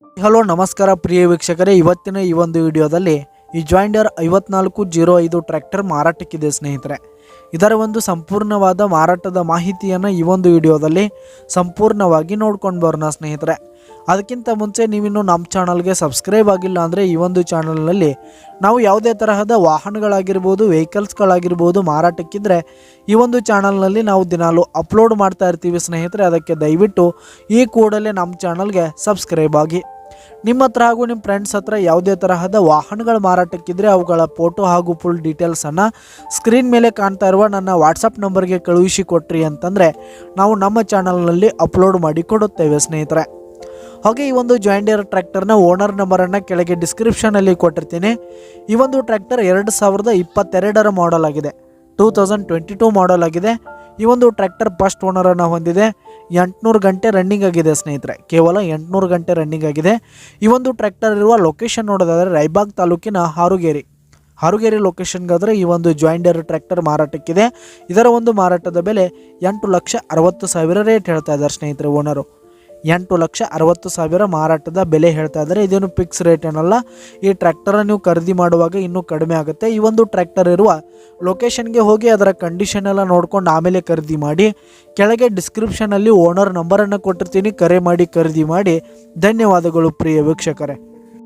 Hello ನಮಸ್ಕಾರ ಪ್ರಿಯ ವೀಕ್ಷಕರೇ, ಇವತ್ತಿನ ಈ ಒಂದು ವಿಡಿಯೋದಲ್ಲಿ ಈ ಜಾಯಿಂಡರ್ 5405 ಟ್ರ್ಯಾಕ್ಟರ್ ಮಾರಾಟಕ್ಕಿದೆ ಸ್ನೇಹಿತರೆ. ಇದರ ಒಂದು ಸಂಪೂರ್ಣವಾದ ಮಾರಾಟದ ಮಾಹಿತಿಯನ್ನು ಈ ಒಂದು ವಿಡಿಯೋದಲ್ಲಿ ಸಂಪೂರ್ಣವಾಗಿ ನೋಡ್ಕೊಂಡು ಬರೋಣ ಸ್ನೇಹಿತರೆ. ಅದಕ್ಕಿಂತ ಮುಂಚೆ ನೀವಿನ್ನು ನಮ್ಮ ಚಾನಲ್ಗೆ ಸಬ್ಸ್ಕ್ರೈಬ್ ಆಗಿಲ್ಲ ಅಂದರೆ ಈ ಒಂದು ಚಾನಲ್ನಲ್ಲಿ ನಾವು ಯಾವುದೇ ತರಹದ ವಾಹನಗಳಾಗಿರ್ಬೋದು, ವೆಹಿಕಲ್ಸ್ಗಳಾಗಿರ್ಬೋದು ಮಾರಾಟಕ್ಕಿದ್ರೆ ಈ ಒಂದು ಚಾನಲ್ನಲ್ಲಿ ನಾವು ದಿನಾಲು ಅಪ್ಲೋಡ್ ಮಾಡ್ತಾ ಇರ್ತೀವಿ ಸ್ನೇಹಿತರೆ. ಅದಕ್ಕೆ ದಯವಿಟ್ಟು ಈ ಕೂಡಲೇ ನಮ್ಮ ಚಾನಲ್ಗೆ ಸಬ್ಸ್ಕ್ರೈಬ್ ಆಗಿ. ನಿಮ್ಮ ಹತ್ರ ಹಾಗೂ ನಿಮ್ಮ ಫ್ರೆಂಡ್ಸ್ ಹತ್ರ ಯಾವುದೇ ತರಹದ ವಾಹನಗಳ ಮಾರಾಟಕ್ಕಿದ್ರೆ ಅವುಗಳ ಫೋಟೋ ಹಾಗೂ ಫುಲ್ ಡೀಟೇಲ್ಸನ್ನು ಸ್ಕ್ರೀನ್ ಮೇಲೆ ಕಾಣ್ತಾ ಇರುವ ನನ್ನ ವಾಟ್ಸಪ್ ನಂಬರ್ಗೆ ಕಳುಹಿಸಿ ಕೊಟ್ರಿ ಅಂತಂದರೆ ನಾವು ನಮ್ಮ ಚಾನಲ್ನಲ್ಲಿ ಅಪ್ಲೋಡ್ ಮಾಡಿ ಕೊಡುತ್ತೇವೆ ಸ್ನೇಹಿತರೆ. ಹಾಗೆ ಈ ಒಂದು ಜಾಯಿಂಡರ್ ಟ್ರ್ಯಾಕ್ಟರ್ನ ಓನರ್ ನಂಬರನ್ನು ಕೆಳಗೆ ಡಿಸ್ಕ್ರಿಪ್ಷನಲ್ಲಿ ಕೊಟ್ಟಿರ್ತೀನಿ. ಈ ಒಂದು ಟ್ರ್ಯಾಕ್ಟರ್ 2022 ಮಾಡೆಲ್ ಆಗಿದೆ, 2022 ಮಾಡೆಲ್ ಆಗಿದೆ. ಈ ಒಂದು ಟ್ರ್ಯಾಕ್ಟರ್ ಫಸ್ಟ್ ಓನರನ್ನು ಹೊಂದಿದೆ. 800 ಗಂಟೆ ರನ್ನಿಂಗ್ ಆಗಿದೆ ಸ್ನೇಹಿತರೆ, ಕೇವಲ 800 ಗಂಟೆ ರನ್ನಿಂಗ್ ಆಗಿದೆ. ಈ ಒಂದು ಟ್ರ್ಯಾಕ್ಟರ್ ಇರುವ ಲೊಕೇಶನ್ ನೋಡೋದಾದರೆ ರಾಯಬಾಗ್ ತಾಲೂಕಿನ ಹಾರುಗೇರಿ ಲೊಕೇಶನ್ಗಾದರೆ ಈ ಒಂದು ಜಾಯಿಂಡರ್ ಟ್ರ್ಯಾಕ್ಟರ್ ಮಾರಾಟಕ್ಕಿದೆ. ಇದರ ಒಂದು ಮಾರಾಟದ ಬೆಲೆ 8,60,000 ರೇಟ್ ಹೇಳ್ತಾ ಇದ್ದಾರೆ ಸ್ನೇಹಿತರೆ ಓನರು. 8,60,000 ಮಾರಾಟದ ಬೆಲೆ ಹೇಳ್ತಾ ಇದ್ದಾರೆ. ಇದೇನು ಫಿಕ್ಸ್ ರೇಟ್ ಏನಲ್ಲ. ಈ ಟ್ರ್ಯಾಕ್ಟರ್ ನೀವು ಖರೀದಿ ಮಾಡುವಾಗ ಇನ್ನೂ ಕಡಿಮೆ ಆಗುತ್ತೆ. ಈ ಒಂದು ಟ್ರ್ಯಾಕ್ಟರ್ ಇರುವ ಲೊಕೇಶನ್ಗೆ ಹೋಗಿ ಅದರ ಕಂಡೀಷನ್ ಎಲ್ಲ ನೋಡ್ಕೊಂಡು ಆಮೇಲೆ ಖರೀದಿ ಮಾಡಿ. ಕೆಳಗೆ ಡಿಸ್ಕ್ರಿಪ್ಷನಲ್ಲಿ ಓನರ್ ನಂಬರನ್ನು ಕೊಟ್ಟಿರ್ತೀನಿ, ಕರೆ ಮಾಡಿ ಖರೀದಿ ಮಾಡಿ. ಧನ್ಯವಾದಗಳು ಪ್ರಿಯ ವೀಕ್ಷಕರೇ.